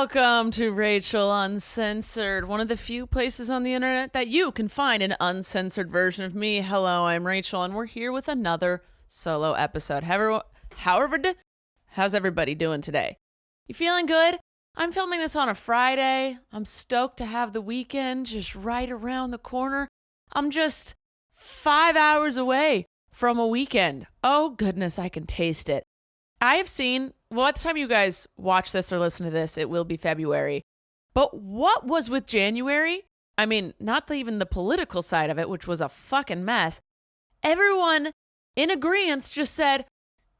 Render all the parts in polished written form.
Welcome to Rachel Uncensored, one of the few places on the internet that you can find an uncensored version of me. Hello, I'm Rachel, and we're here with another solo episode. How's everybody doing today? You feeling good? I'm filming this on a Friday. I'm stoked to have the weekend just right around the corner. I'm just 5 hours away from a weekend. Oh, goodness, I can taste it. I have seen, well, by the time you guys watch this or listen to this, it will be February. But what was with January? I mean, not even the political side of it, which was a fucking mess. Everyone in agreement just said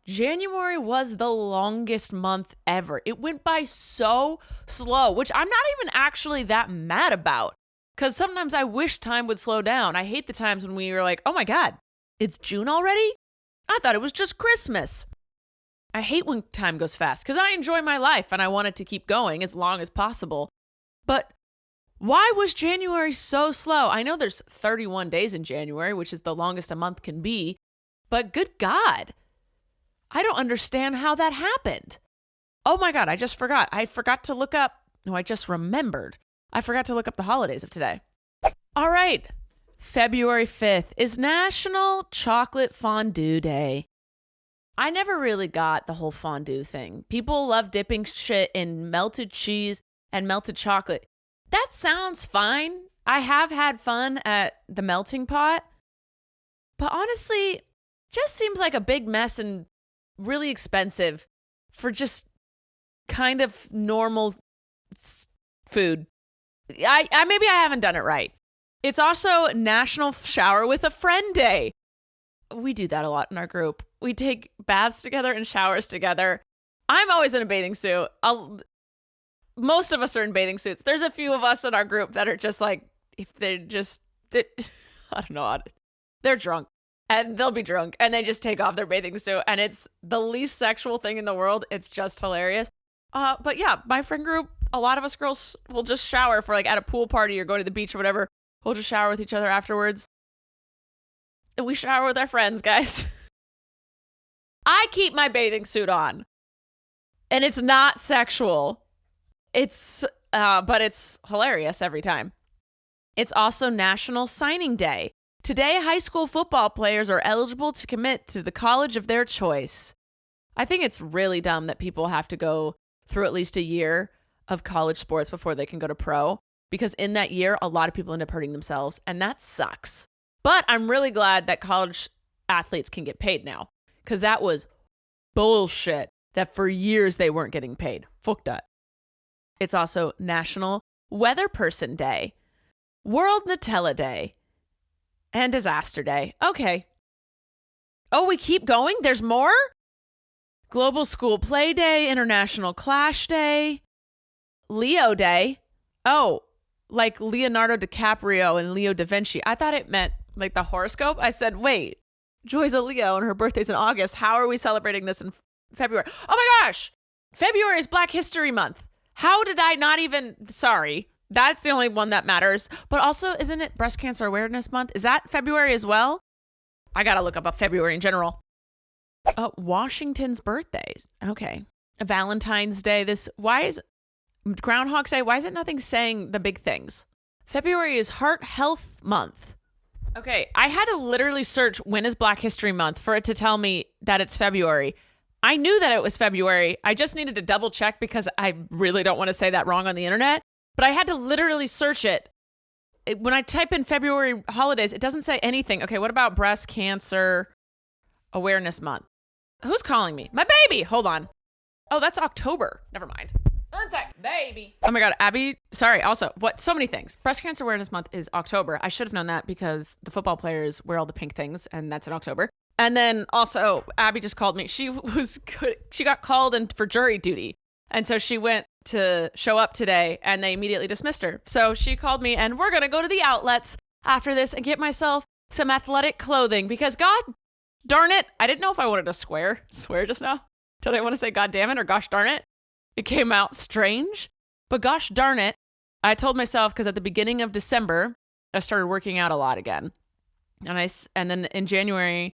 January was the longest month ever. It went by so slow, which I'm not even actually that mad about. Because sometimes I wish time would slow down. I hate the times when we were like, oh my God, it's June already? I thought it was just Christmas. I hate when time goes fast because I enjoy my life and I want it to keep going as long as possible. But why was January so slow? I know there's 31 days in January, which is the longest a month can be. But good God, I don't understand how that happened. Oh my God, I just forgot. I forgot to look up. No, I just remembered. I forgot to look up the holidays of today. All right. February 5th is National Chocolate Fondue Day. I never really got the whole fondue thing. People love dipping shit in melted cheese and melted chocolate. That sounds fine. I have had fun at the melting pot. But honestly, just seems like a big mess and really expensive for just kind of normal food. Maybe I haven't done it right. It's also National Shower with a Friend Day. We do that a lot in our group. We take baths together and showers together. I'm always in a bathing suit. Most of us are in bathing suits. There's a few of us in our group that are just like, if I don't know, they're drunk and they'll be drunk and they just take off their bathing suit and it's the least sexual thing in the world. It's just hilarious. But yeah, my friend group, a lot of us girls will just shower for like at a pool party or go to the beach or whatever. We'll just shower with each other afterwards. And we shower with our friends, guys. I keep my bathing suit on. And it's not sexual. But it's hilarious every time. It's also National Signing Day. Today, high school football players are eligible to commit to the college of their choice. I think it's really dumb that people have to go through at least a year of college sports before they can go to pro. Because in that year, a lot of people end up hurting themselves. And that sucks. But I'm really glad that college athletes can get paid now. Because that was bullshit that for years they weren't getting paid. Fuck that. It's also National Weather Person Day, World Nutella Day, and Disaster Day. Okay. Oh, we keep going? There's more? Global School Play Day, International Clash Day, Leo Day. Oh, like Leonardo DiCaprio and Leo da Vinci. I thought it meant like the horoscope. I said, wait, Joy's a Leo and her birthday's in August. How are we celebrating this in February? Oh my gosh. February is Black History Month. How did I not even... Sorry. That's the only one that matters. But also, isn't it Breast Cancer Awareness Month? Is that February as well? I gotta look up February in general. Oh, Washington's birthdays. Okay. Valentine's Day. Why is Groundhog's Day? Why is it nothing saying the big things? February is Heart Health Month. Okay, I had to literally search when is Black History Month for it to tell me that it's February. I knew that it was February. I just needed to double check because I really don't want to say that wrong on the internet. But I had to literally search it. When I type in February holidays, it doesn't say anything. Okay, what about Breast Cancer Awareness Month? Who's calling me? My baby! Hold on. Oh, that's October. Never mind. One sec, baby. Oh my God, Abby. Sorry, also, what? So many things. Breast Cancer Awareness Month is October. I should have known that because the football players wear all the pink things, and that's in October. And then also, Abby just called me. She got called in for jury duty. And so she went to show up today, and they immediately dismissed her. So she called me, and we're going to go to the outlets after this and get myself some athletic clothing because God darn it, I didn't know if I wanted to swear just now. Did I want to say God damn it or gosh darn it? It came out strange, but gosh darn it, I told myself because at the beginning of December, I started working out a lot again. And then in January,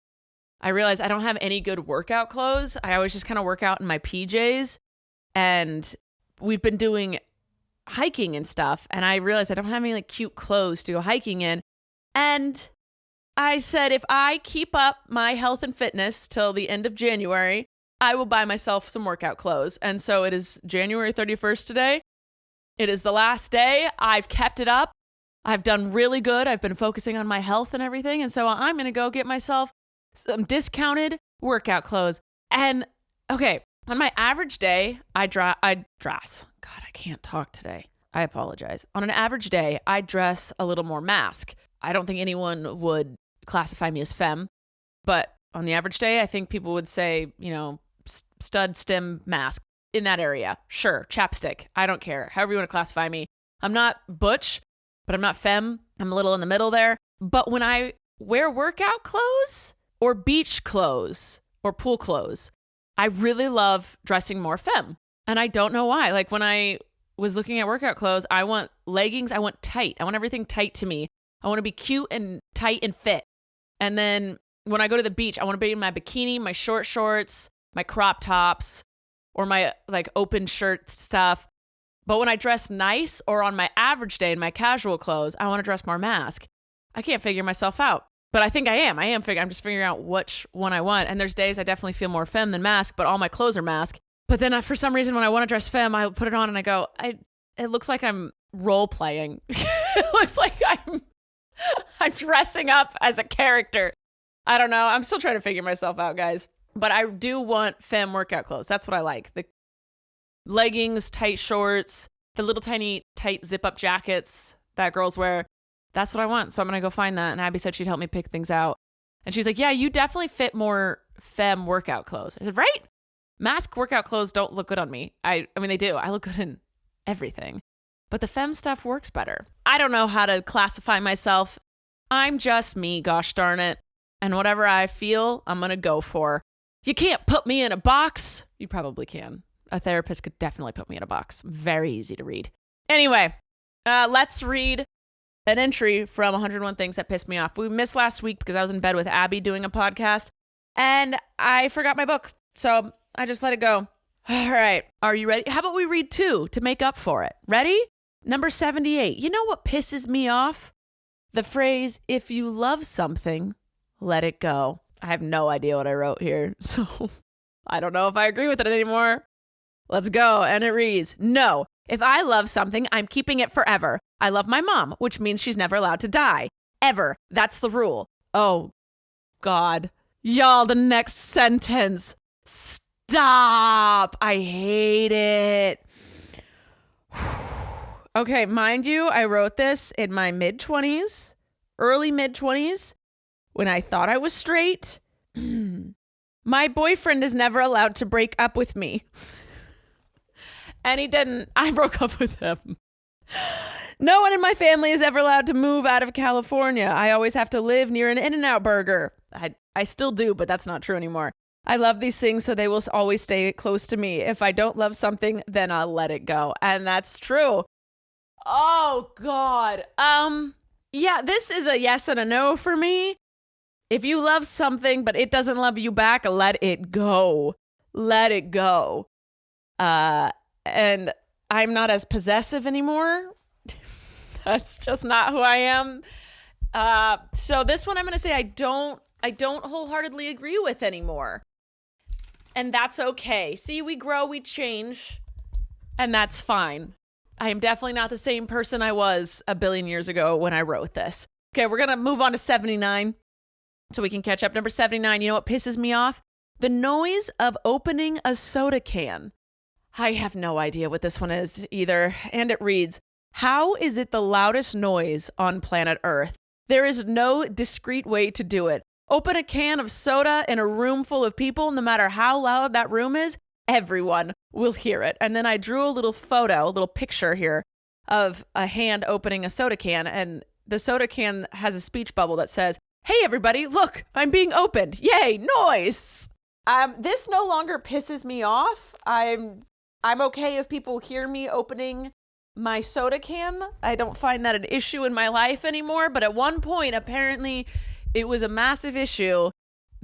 I realized I don't have any good workout clothes. I always just kind of work out in my PJs. And we've been doing hiking and stuff, and I realized I don't have any like cute clothes to go hiking in. And I said, if I keep up my health and fitness till the end of January, I will buy myself some workout clothes. And so it is January 31st today. It is the last day. I've kept it up. I've done really good. I've been focusing on my health and everything. And so I'm going to go get myself some discounted workout clothes. And okay, on my average day, I dress. God, I can't talk today. I apologize. On an average day, I dress a little more mask. I don't think anyone would classify me as femme, but on the average day, I think people would say, stud, stem, mask in that area. Sure, chapstick. I don't care. However you want to classify me. I'm not butch, but I'm not femme. I'm a little in the middle there. But when I wear workout clothes or beach clothes or pool clothes, I really love dressing more femme. And I don't know why. Like when I was looking at workout clothes, I want leggings. I want tight. I want everything tight to me. I want to be cute and tight and fit. And then when I go to the beach, I want to be in my bikini, my short shorts, my crop tops, or my like open shirt stuff. But when I dress nice or on my average day in my casual clothes, I want to dress more mask. I can't figure myself out. But I think I am. I'm just figuring out which one I want. And there's days I definitely feel more femme than mask, but all my clothes are mask. But then for some reason, when I want to dress femme, I put it on and I go, it looks like I'm role playing. It looks like I'm dressing up as a character. I don't know. I'm still trying to figure myself out, guys. But I do want femme workout clothes. That's what I like. The leggings, tight shorts, the little tiny tight zip-up jackets that girls wear. That's what I want. So I'm going to go find that. And Abby said she'd help me pick things out. And she's like, yeah, you definitely fit more femme workout clothes. I said, right? Mask workout clothes don't look good on me. I mean, they do. I look good in everything. But the femme stuff works better. I don't know how to classify myself. I'm just me, gosh darn it. And whatever I feel, I'm going to go for. You can't put me in a box. You probably can. A therapist could definitely put me in a box. Very easy to read. Anyway, let's read an entry from 101 Things That Pissed Me Off. We missed last week because I was in bed with Abby doing a podcast, and I forgot my book. So I just let it go. All right. Are you ready? How about we read two to make up for it? Ready? Number 78. You know what pisses me off? The phrase, if you love something, let it go. I have no idea what I wrote here, so I don't know if I agree with it anymore. Let's go. And it reads, no, if I love something, I'm keeping it forever. I love my mom, which means she's never allowed to die. Ever. That's the rule. Oh, God. Y'all, the next sentence. Stop. I hate it. Okay, mind you, I wrote this in my mid-20s, early mid-20s, when I thought I was straight. My boyfriend is never allowed to break up with me. And he didn't. I broke up with him. No one in my family is ever allowed to move out of California. I always have to live near an In-N-Out burger. I still do, but that's not true anymore. I love these things, so they will always stay close to me. If I don't love something, then I'll let it go. And that's true. Oh, God. Yeah, this is a yes and a no for me. If you love something, but it doesn't love you back, let it go. Let it go. And I'm not as possessive anymore. That's just not who I am. So this one I'm going to say I don't wholeheartedly agree with anymore. And that's okay. See, we grow, we change, and that's fine. I am definitely not the same person I was a billion years ago when I wrote this. Okay, we're going to move on to 79 so we can catch up. Number 79, you know what pisses me off? The noise of opening a soda can. I have no idea what this one is either. And it reads, how is it the loudest noise on planet Earth? There is no discreet way to do it. Open a can of soda in a room full of people, no matter how loud that room is, everyone will hear it. And then I drew a little picture here of a hand opening a soda can, and the soda can has a speech bubble that says, hey, everybody, look, I'm being opened. Yay, noise. This no longer pisses me off. I'm okay if people hear me opening my soda can. I don't find that an issue in my life anymore, but at one point, apparently, it was a massive issue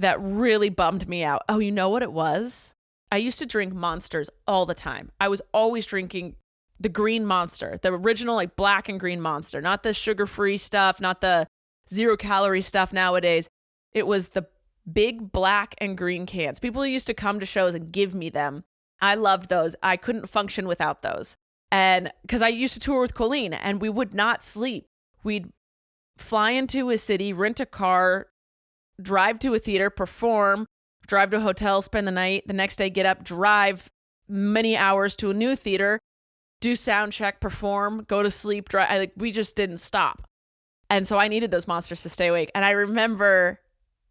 that really bummed me out. Oh, you know what it was? I used to drink Monsters all the time. I was always drinking the green Monster, the original like black and green Monster, not the sugar-free stuff, not the 0-calorie stuff nowadays. It was the big black and green cans. People used to come to shows and give me them. I loved those. I couldn't function without those. And because I used to tour with Colleen and we would not sleep. We'd fly into a city, rent a car, drive to a theater, perform, drive to a hotel, spend the night, the next day get up, drive many hours to a new theater, do sound check, perform, go to sleep, drive. We just didn't stop. And so I needed those Monsters to stay awake. And I remember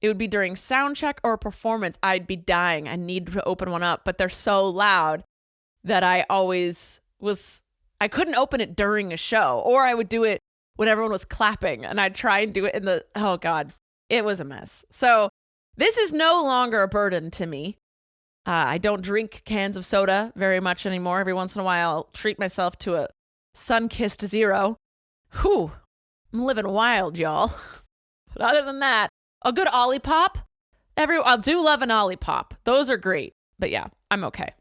it would be during sound check or performance, I'd be dying. I need to open one up, but they're so loud that I couldn't open it during a show, or I would do it when everyone was clapping and I'd try and do it oh God, it was a mess. So this is no longer a burden to me. I don't drink cans of soda very much anymore. Every once in a while, I'll treat myself to a sun-kissed zero. Whew, I'm living wild, y'all. But other than that, a good Olipop. I do love an Olipop. Those are great. But yeah, I'm okay.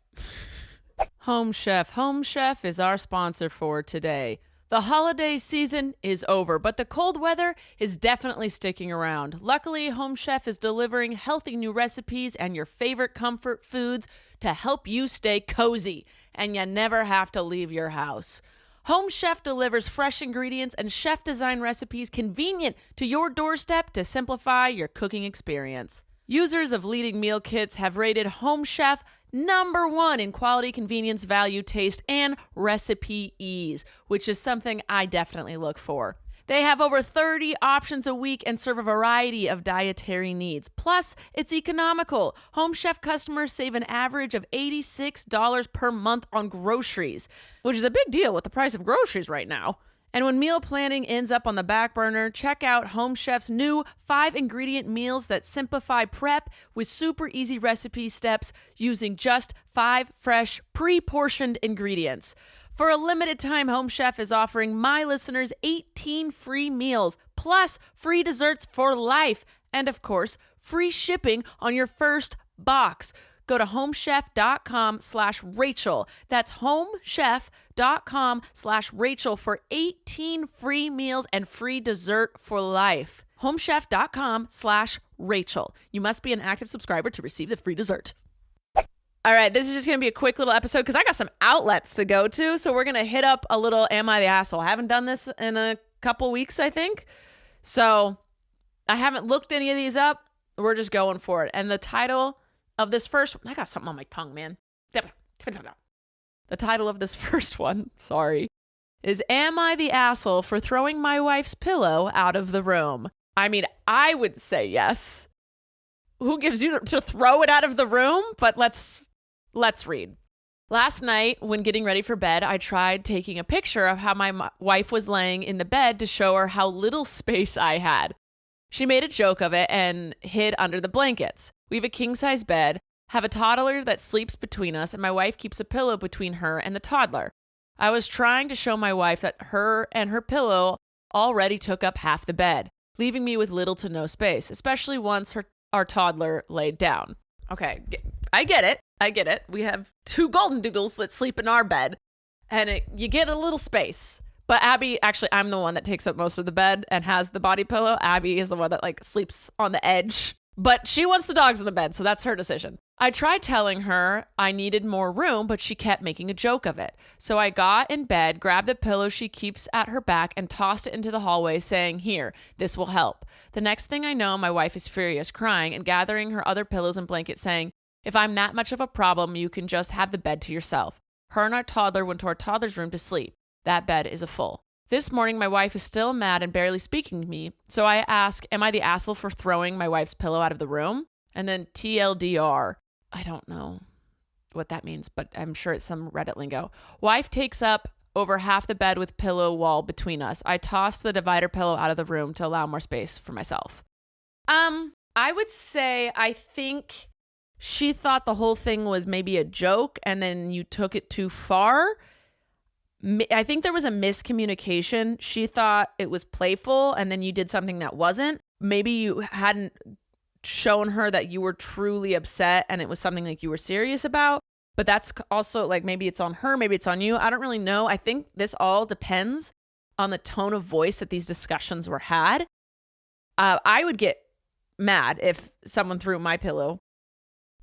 Home Chef. Home Chef is our sponsor for today. The holiday season is over, but the cold weather is definitely sticking around. Luckily, Home Chef is delivering healthy new recipes and your favorite comfort foods to help you stay cozy, and you never have to leave your house. Home Chef delivers fresh ingredients and chef-designed recipes convenient to your doorstep to simplify your cooking experience. Users of leading meal kits have rated Home Chef #1 in quality, convenience, value, taste, and recipe ease, which is something I definitely look for. They have over 30 options a week and serve a variety of dietary needs. Plus, it's economical. Home Chef customers save an average of $86 per month on groceries, which is a big deal with the price of groceries right now. And when meal planning ends up on the back burner, check out Home Chef's new 5-ingredient meals that simplify prep with super easy recipe steps using just 5 fresh, pre-portioned ingredients. For a limited time, Home Chef is offering my listeners 18 free meals, plus free desserts for life, and of course, free shipping on your first box. Go to homechef.com/Rachel. That's homechef.com/Rachel for 18 free meals and free dessert for life. Homechef.com/Rachel. You must be an active subscriber to receive the free dessert. All right, this is just going to be a quick little episode because I got some outlets to go to. So we're going to hit up a little Am I the Asshole? I haven't done this in a couple weeks, I think. So I haven't looked any of these up. We're just going for it. And the title of this first one, I got something on my tongue, man. The title of this first one, is Am I the Asshole for Throwing My Wife's Pillow Out of the Room? I mean, I would say yes. Who gives you to throw it out of the room? But let's read. Last night, when getting ready for bed, I tried taking a picture of how my wife was laying in the bed to show her how little space I had. She made a joke of it and hid under the blankets. We have a king-size bed, have a toddler that sleeps between us, and my wife keeps a pillow between her and the toddler. I was trying to show my wife that her and her pillow already took up half the bed, leaving me with little to no space, especially once our toddler laid down. Okay, I get it. We have 2 golden doodles that sleep in our bed, and you get a little space. But Abby, actually, I'm the one that takes up most of the bed and has the body pillow. Abby is the one that sleeps on the edge. But she wants the dogs in the bed, so that's her decision. I tried telling her I needed more room, but she kept making a joke of it. So I got in bed, grabbed the pillow she keeps at her back, and tossed it into the hallway, saying, "Here, this will help." The next thing I know, my wife is furious, crying and gathering her other pillows and blankets, saying, "If I'm that much of a problem, you can just have the bed to yourself." Her and our toddler went to our toddler's room to sleep. That bed is a full. This morning, my wife is still mad and barely speaking to me, so I ask, am I the asshole for throwing my wife's pillow out of the room? And then TLDR. I don't know what that means, but I'm sure it's some Reddit lingo. Wife takes up over half the bed with pillow wall between us. I tossed the divider pillow out of the room to allow more space for myself. I would say I think she thought the whole thing was maybe a joke and then you took it too far. I think there was a miscommunication. She thought it was playful and then you did something that wasn't. Maybe you hadn't shown her that you were truly upset and it was something like you were serious about. But that's also like, maybe it's on her, maybe it's on you. I don't really know. I think this all depends on the tone of voice that these discussions were had. I would get mad if someone threw my pillow.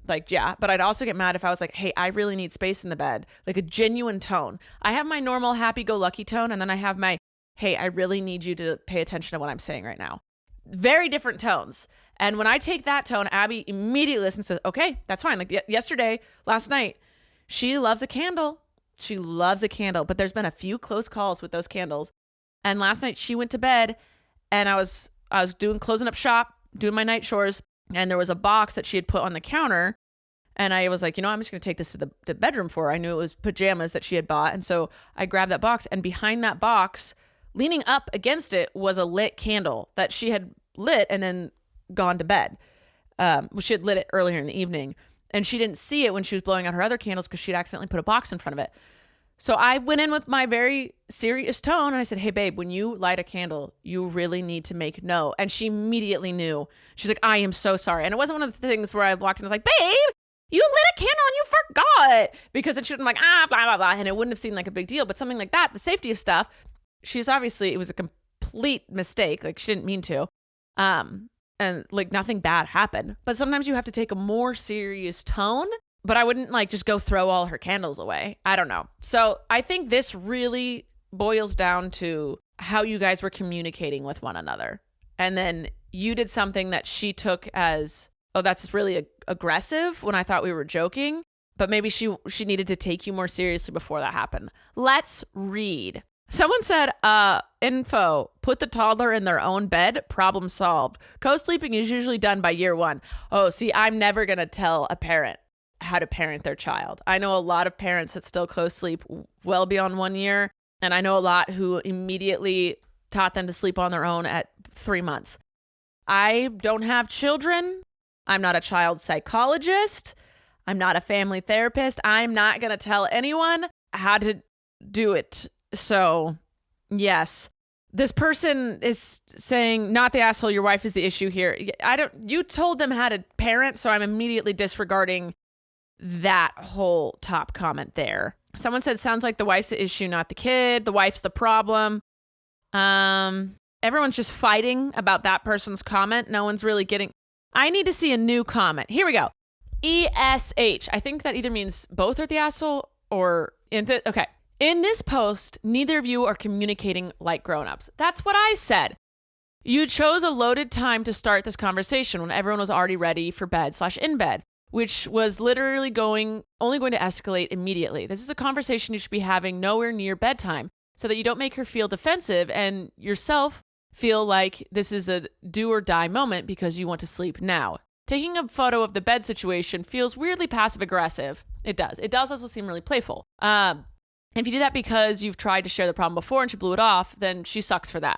Like, yeah, but I'd also get mad if I was like, hey, I really need space in the bed. Like a genuine tone. I have my normal happy-go-lucky tone, and then I have my, hey, I really need you to pay attention to what I'm saying right now. Very different tones. And when I take that tone, Abby immediately listens and says, okay, that's fine. Like last night, she loves a candle. She loves a candle, but there's been a few close calls with those candles. And last night she went to bed and I was closing up shop, doing my night chores. And there was a box that she had put on the counter. And I was like, I'm just going to take this to the bedroom for her. I knew it was pajamas that she had bought. And so I grabbed that box, and behind that box, leaning up against it, was a lit candle that she had lit and then gone to bed. She had lit it earlier in the evening, and she didn't see it when she was blowing out her other candles because she'd accidentally put a box in front of it. So I went in with my very serious tone and I said, hey, babe, when you light a candle, you really need to make note. And she immediately knew. She's like, I am so sorry. And it wasn't one of the things where I walked in and was like, babe, you lit a candle and you forgot. Because it should have been like, blah, blah, blah. And it wouldn't have seemed like a big deal. But something like that, the safety of stuff, it was a complete mistake. Like, she didn't mean to. And like nothing bad happened. But sometimes you have to take a more serious tone. But I wouldn't like just go throw all her candles away. I don't know. So I think this really boils down to how you guys were communicating with one another. And then you did something that she took as, oh, that's really aggressive when I thought we were joking. But maybe she needed to take you more seriously before that happened. Let's read. Someone said, info, put the toddler in their own bed, problem solved. Co-sleeping is usually done by year 1. Oh, see, I'm never going to tell a parent how to parent their child. I know a lot of parents that still co-sleep well beyond 1 year. And I know a lot who immediately taught them to sleep on their own at 3 months. I don't have children. I'm not a child psychologist. I'm not a family therapist. I'm not going to tell anyone how to do it. So, yes. This person is saying, not the asshole, your wife is the issue here. You told them how to parent, so I'm immediately disregarding that whole top comment there. Someone said, sounds like the wife's the issue, not the kid. The wife's the problem. Everyone's just fighting about that person's comment. No one's really getting... I need to see a new comment. Here we go. ESH. I think that either means both are the asshole or... Okay. In this post, neither of you are communicating like grown-ups. That's what I said. You chose a loaded time to start this conversation when everyone was already ready for bed/in bed, which was literally only going to escalate immediately. This is a conversation you should be having nowhere near bedtime so that you don't make her feel defensive and yourself feel like this is a do or die moment because you want to sleep now. Taking a photo of the bed situation feels weirdly passive aggressive. It does. It does also seem really playful. If you do that because you've tried to share the problem before and she blew it off, then she sucks for that.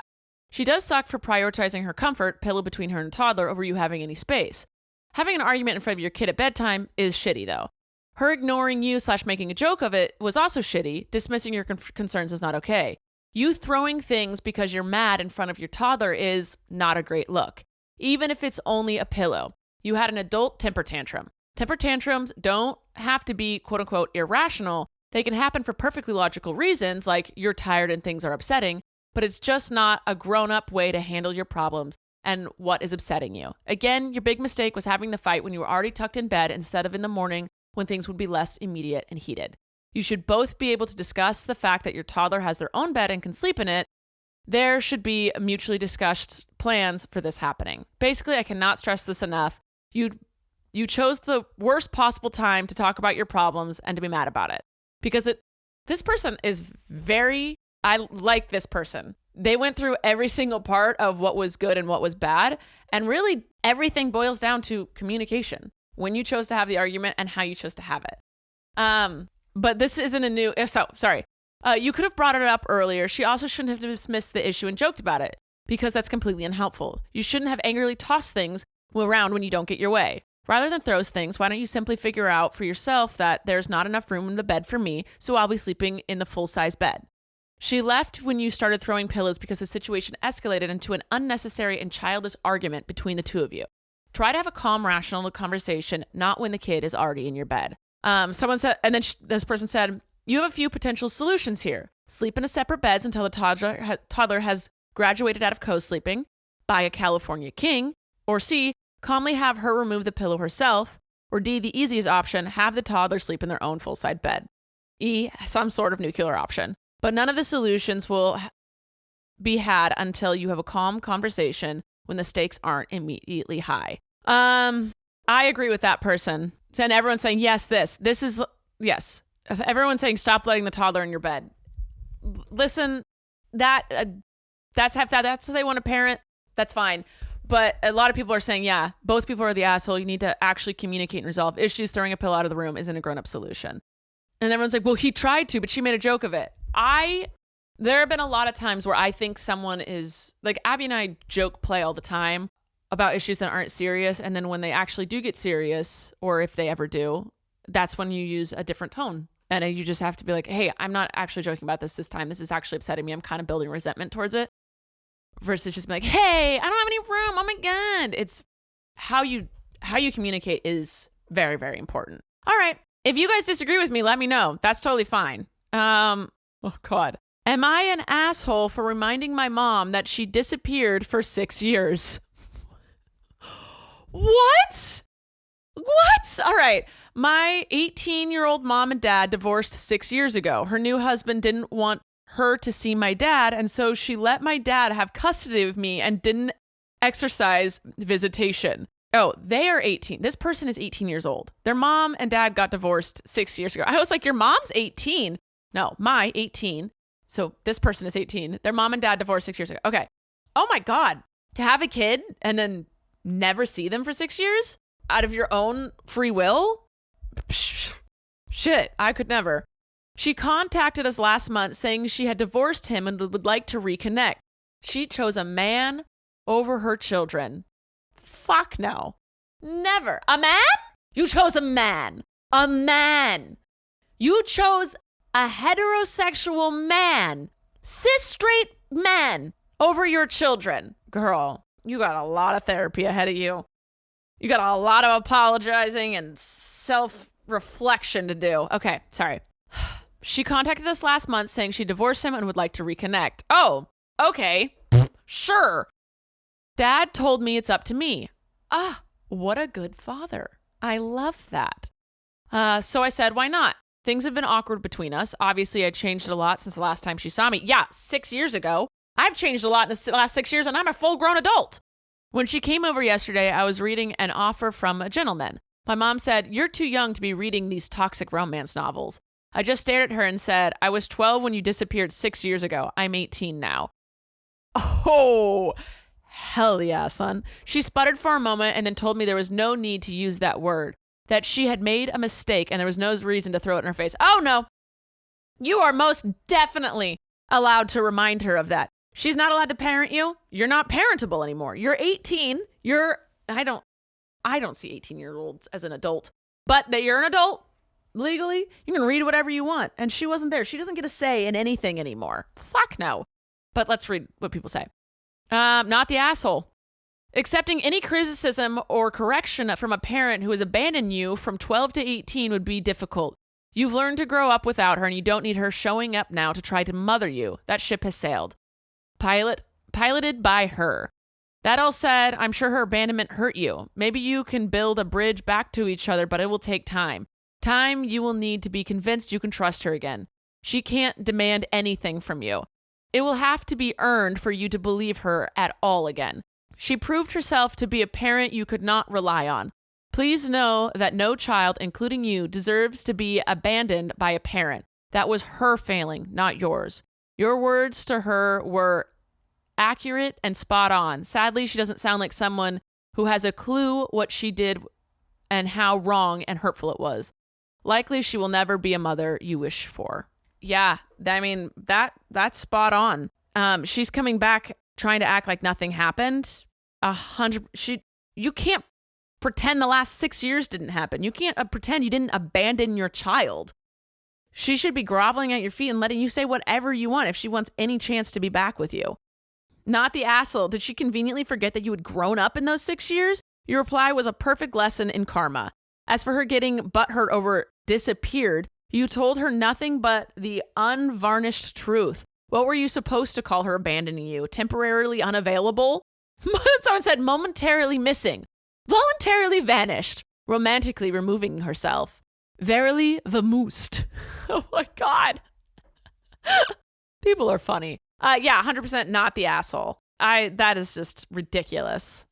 She does suck for prioritizing her comfort, pillow between her and toddler, over you having any space. Having an argument in front of your kid at bedtime is shitty, though. Her ignoring you / making a joke of it was also shitty. Dismissing your concerns is not okay. You throwing things because you're mad in front of your toddler is not a great look, even if it's only a pillow. You had an adult temper tantrum. Temper tantrums don't have to be quote unquote irrational. They can happen for perfectly logical reasons, like you're tired and things are upsetting, but it's just not a grown-up way to handle your problems and what is upsetting you. Again, your big mistake was having the fight when you were already tucked in bed instead of in the morning when things would be less immediate and heated. You should both be able to discuss the fact that your toddler has their own bed and can sleep in it. There should be mutually discussed plans for this happening. Basically, I cannot stress this enough. You chose the worst possible time to talk about your problems and to be mad about it. Because this person is I like this person. They went through every single part of what was good and what was bad. And really, everything boils down to communication. When you chose to have the argument and how you chose to have it. But this isn't a new... sorry. You could have brought it up earlier. She also shouldn't have dismissed the issue and joked about it. Because that's completely unhelpful. You shouldn't have angrily tossed things around when you don't get your way. Rather than throw things, why don't you simply figure out for yourself that there's not enough room in the bed for me, so I'll be sleeping in the full-size bed. She left when you started throwing pillows because the situation escalated into an unnecessary and childish argument between the two of you. Try to have a calm, rational conversation, not when the kid is already in your bed. Someone said, and then this person said, you have a few potential solutions here. Sleep in separate beds until the toddler has graduated out of co-sleeping. Buy a California king. Or C, calmly have her remove the pillow herself. Or D, the easiest option, have the toddler sleep in their own full-side bed. E, some sort of nuclear option. But none of the solutions will be had until you have a calm conversation when the stakes aren't immediately high. I agree with that person. And everyone's saying, yes, this is, yes. If everyone's saying, stop letting the toddler in your bed. Listen, that's how they want to parent. That's fine. But a lot of people are saying, yeah, both people are the asshole. You need to actually communicate and resolve issues. Throwing a pill out of the room isn't a grown-up solution. And everyone's like, well, he tried to, but she made a joke of it. There have been a lot of times where I think someone is, like Abby and I joke play all the time about issues that aren't serious. And then when they actually do get serious, or if they ever do, that's when you use a different tone. And you just have to be like, hey, I'm not actually joking about this time. This is actually upsetting me. I'm kind of building resentment towards it. Versus just be like, hey, I don't have any room. Oh my God. It's how you communicate is very, very important. All right. If you guys disagree with me, let me know. That's totally fine. Oh God. Am I an asshole for reminding my mom that she disappeared for 6 years? What? All right. My 18-year-old mom and dad divorced 6 years ago. Her new husband didn't want her to see my dad, and so she let my dad have custody of me and didn't exercise visitation. Oh, they are 18. This person is 18 years old. Their mom and dad got divorced 6 years ago. I was like, your mom's 18? No, my 18. So this person is 18. Their mom and dad divorced 6 years ago. Okay. Oh my God. To have a kid and then never see them for 6 years out of your own free will? Shit, I could never. She contacted us last month saying she had divorced him and would like to reconnect. She chose a man over her children. Fuck no. Never. A man? You chose a man. A man. You chose a heterosexual man, cis straight man, over your children. Girl, you got a lot of therapy ahead of you. You got a lot of apologizing and self-reflection to do. Okay, sorry. She contacted us last month saying she divorced him and would like to reconnect. Oh, okay. Sure. Dad told me it's up to me. Ah, what a good father. I love that. So I said, why not? Things have been awkward between us. Obviously, I changed a lot since the last time she saw me. Yeah, 6 years ago. I've changed a lot in the last 6 years, and I'm a full-grown adult. When she came over yesterday, I was reading an offer from a gentleman. My mom said, you're too young to be reading these toxic romance novels. I just stared at her and said, I was 12 when you disappeared 6 years ago. I'm 18 now. Oh, hell yeah, son. She sputtered for a moment and then told me there was no need to use that word, that she had made a mistake and there was no reason to throw it in her face. Oh, no. You are most definitely allowed to remind her of that. She's not allowed to parent you. You're not parentable anymore. You're 18. I don't see 18-year-olds as an adult, but that you're an adult legally. You can read whatever you want. And she wasn't there. She doesn't get a say in anything anymore. Fuck no. But let's read what people say. Not the asshole. Accepting any criticism or correction from a parent who has abandoned you from 12 to 18 would be difficult. You've learned to grow up without her and you don't need her showing up now to try to mother you. That ship has sailed. Piloted by her. That all said, I'm sure her abandonment hurt you. Maybe you can build a bridge back to each other, but it will take time. Time you will need to be convinced you can trust her again. She can't demand anything from you. It will have to be earned for you to believe her at all again. She proved herself to be a parent you could not rely on. Please know that no child, including you, deserves to be abandoned by a parent. That was her failing, not yours. Your words to her were accurate and spot on. Sadly, she doesn't sound like someone who has a clue what she did and how wrong and hurtful it was. Likely she will never be a mother you wish for. Yeah, I mean, that's spot on. She's coming back trying to act like nothing happened. 100. You can't pretend the last 6 years didn't happen. You can't pretend you didn't abandon your child. She should be groveling at your feet and letting you say whatever you want if she wants any chance to be back with you. Not the asshole. Did she conveniently forget that you had grown up in those 6 years? Your reply was a perfect lesson in karma. As for her getting butthurt over disappeared, you told her nothing but the unvarnished truth. What were you supposed to call her abandoning you? Temporarily unavailable? Someone said momentarily missing. Voluntarily vanished. Romantically removing herself. Verily vamoosed. Oh my God. People are funny. Yeah, 100% not the asshole. That is just ridiculous.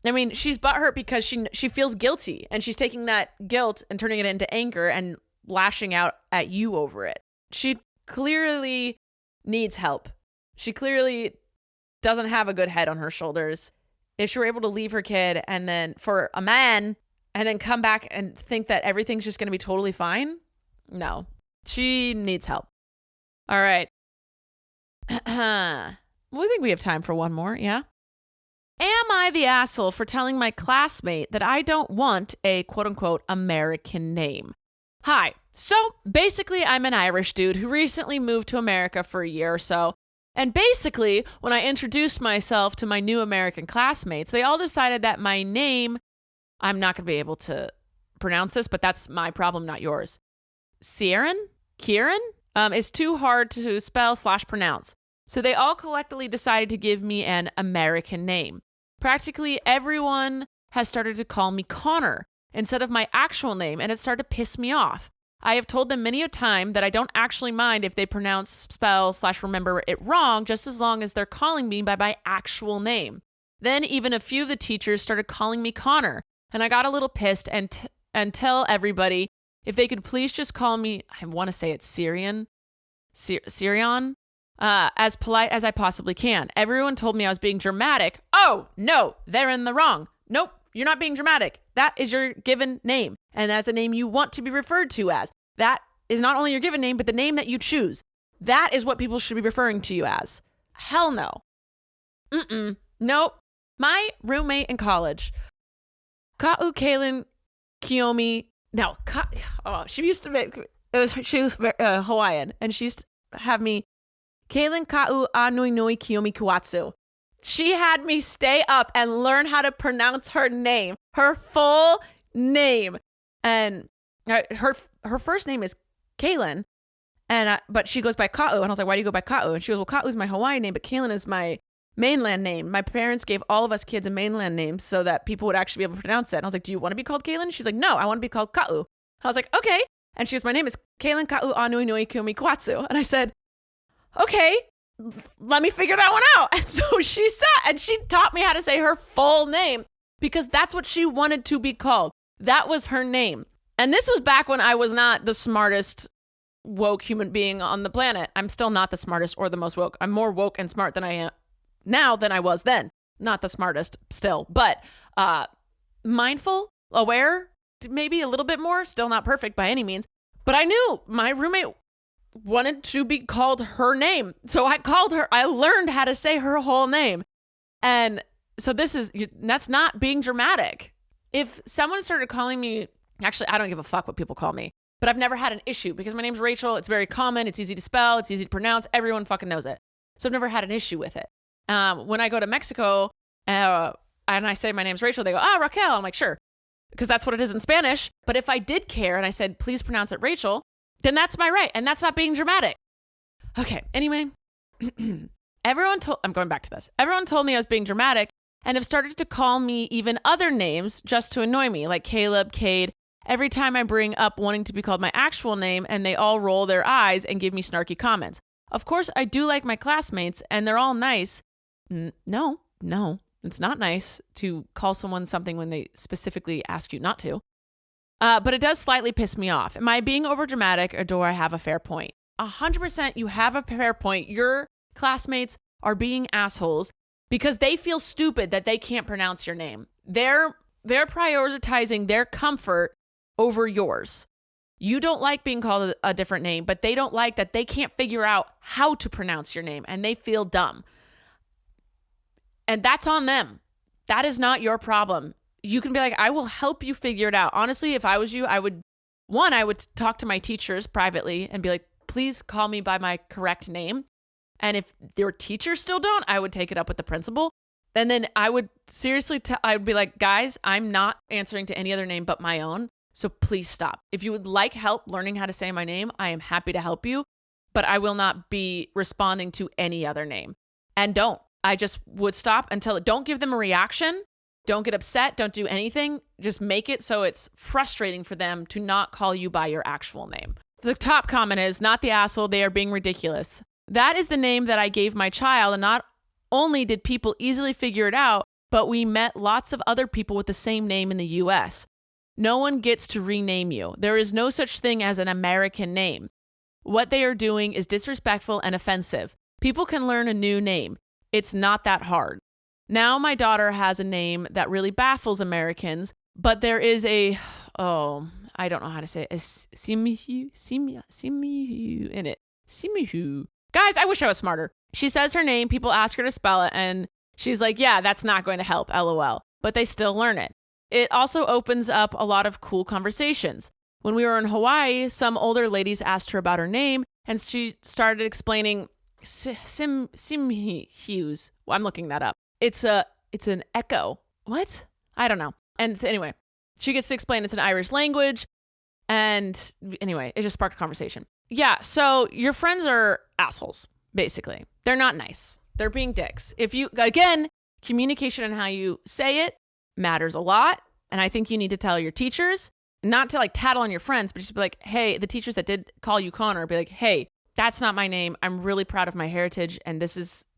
I mean, she's butthurt because she feels guilty, and she's taking that guilt and turning it into anger and lashing out at you over it. She clearly needs help. She clearly doesn't have a good head on her shoulders. If she were able to leave her kid and then for a man and then come back and think that everything's just going to be totally fine, no, she needs help. All right. We think we have time for one more, yeah? Am I the asshole for telling my classmate that I don't want a quote-unquote American name? Hi. So basically, I'm an Irish dude who recently moved to America for a year or so. And basically, when I introduced myself to my new American classmates, they all decided that my name, I'm not going to be able to pronounce this, but that's my problem, not yours. Kieran, is too hard to spell/pronounce. So they all collectively decided to give me an American name. Practically everyone has started to call me Connor instead of my actual name, and it started to piss me off. I have told them many a time that I don't actually mind if they pronounce, spell/remember it wrong, just as long as they're calling me by my actual name. Then even a few of the teachers started calling me Connor, and I got a little pissed and tell everybody if they could please just call me, I want to say it's Syrian, as polite as I possibly can. Everyone told me I was being dramatic. Oh, no, they're in the wrong. Nope, you're not being dramatic. That is your given name, and that's a name you want to be referred to as. That is not only your given name, but the name that you choose. That is what people should be referring to you as. Hell no. Nope. My roommate in college, Ka'u Kaylin Kiyomi, she used to make, she was Hawaiian, and she used to have me Kaylin Ka'u Anui Nui Kiyomi Kuatsu. She had me stay up and learn how to pronounce her name, her full name. And her first name is Kaylin, but she goes by Ka'u. And I was like, why do you go by Ka'u? And she goes, well, Ka'u is my Hawaiian name, but Kaylin is my mainland name. My parents gave all of us kids a mainland name so that people would actually be able to pronounce it. And I was like, do you want to be called Kaylin? She's like, no, I want to be called Ka'u. I was like, okay. And she goes, my name is Kaylin Ka'u Anui Nui Kiyomi Kuatsu. And I said, okay, let me figure that one out. And so she sat and she taught me how to say her full name because that's what she wanted to be called. That was her name. And this was back when I was not the smartest woke human being on the planet. I'm still not the smartest or the most woke. I'm more woke and smart than I am now than I was then. Not the smartest still, but mindful, aware, maybe a little bit more, still not perfect by any means. But I knew my roommate wanted to be called her name. So I called her. I learned how to say her whole name. And so that's not being dramatic. If someone started calling me, actually, I don't give a fuck what people call me, but I've never had an issue because my name's Rachel. It's very common. It's easy to spell. It's easy to pronounce. Everyone fucking knows it. So I've never had an issue with it. When I go to Mexico and I say my name's Rachel, they go, Raquel. I'm like, sure, because that's what it is in Spanish. But if I did care and I said, please pronounce it Rachel, then that's my right. And that's not being dramatic. Okay. Anyway, I'm going back to this. Everyone told me I was being dramatic and have started to call me even other names just to annoy me, like Caleb, Cade, every time I bring up wanting to be called my actual name, and they all roll their eyes and give me snarky comments. Of course, I do like my classmates and they're all nice. No, it's not nice to call someone something when they specifically ask you not to. But it does slightly piss me off. Am I being overdramatic, or do I have a fair point? 100% you have a fair point. Your classmates are being assholes because they feel stupid that they can't pronounce your name. They're prioritizing their comfort over yours. You don't like being called a different name, but they don't like that they can't figure out how to pronounce your name, and they feel dumb. And that's on them. That is not your problem. You can be like, I will help you figure it out. Honestly, if I was you, I would talk to my teachers privately and be like, please call me by my correct name. And if your teachers still don't, I would take it up with the principal. And then I would seriously, I would be like, guys, I'm not answering to any other name but my own. So please stop. If you would like help learning how to say my name, I am happy to help you, but I will not be responding to any other name. And don't. I just would stop until don't give them a reaction. Don't get upset. Don't do anything. Just make it so it's frustrating for them to not call you by your actual name. The top comment is, not the asshole, they are being ridiculous. That is the name that I gave my child, and not only did people easily figure it out, but we met lots of other people with the same name in the US. No one gets to rename you. There is no such thing as an American name. What they are doing is disrespectful and offensive. People can learn a new name. It's not that hard. Now my daughter has a name that really baffles Americans, but there is I don't know how to say it, a Simihu in it. Simihu. Guys, I wish I was smarter. She says her name, people ask her to spell it, and she's like, yeah, that's not going to help, LOL. But they still learn it. It also opens up a lot of cool conversations. When we were in Hawaii, some older ladies asked her about her name, and she started explaining Simhus. Well, I'm looking that up. It's an echo. What? I don't know. And anyway, she gets to explain it's an Irish language. And anyway, it just sparked a conversation. Yeah, so your friends are assholes, basically. They're not nice. They're being dicks. If you, again, communication and how you say it matters a lot. And I think you need to tell your teachers, not to like tattle on your friends, but just be like, hey, the teachers that did call you Connor, be like, hey, that's not my name. I'm really proud of my heritage. And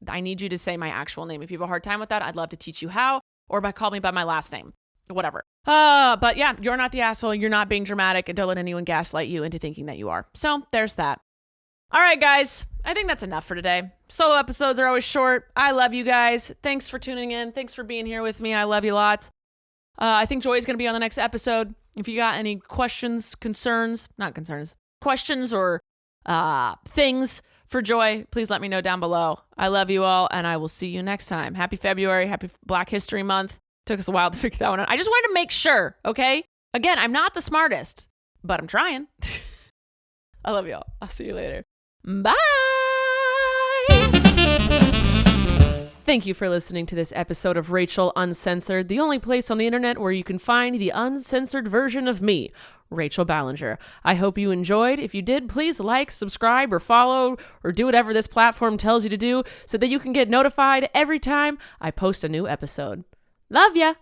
I need you to say my actual name. If you have a hard time with that, I'd love to teach you how, or call me by my last name, whatever. But yeah, you're not the asshole. You're not being dramatic, and don't let anyone gaslight you into thinking that you are. So there's that. All right, guys, I think that's enough for today. Solo episodes are always short. I love you guys. Thanks for tuning in. Thanks for being here with me. I love you lots. I think Joy is going to be on the next episode. If you got any questions, questions or things for Joy, please let me know down below. I love you all, and I will see you next time. Happy February. Happy Black History Month. Took us a while to figure that one out. I just wanted to make sure, okay? Again, I'm not the smartest, but I'm trying. I love y'all. I'll see you later. Bye. Thank you for listening to this episode of Rachel Uncensored, the only place on the internet where you can find the uncensored version of me, Rachel Ballinger. I hope you enjoyed. If you did, please like, subscribe, or follow, or do whatever this platform tells you to do so that you can get notified every time I post a new episode. Love ya!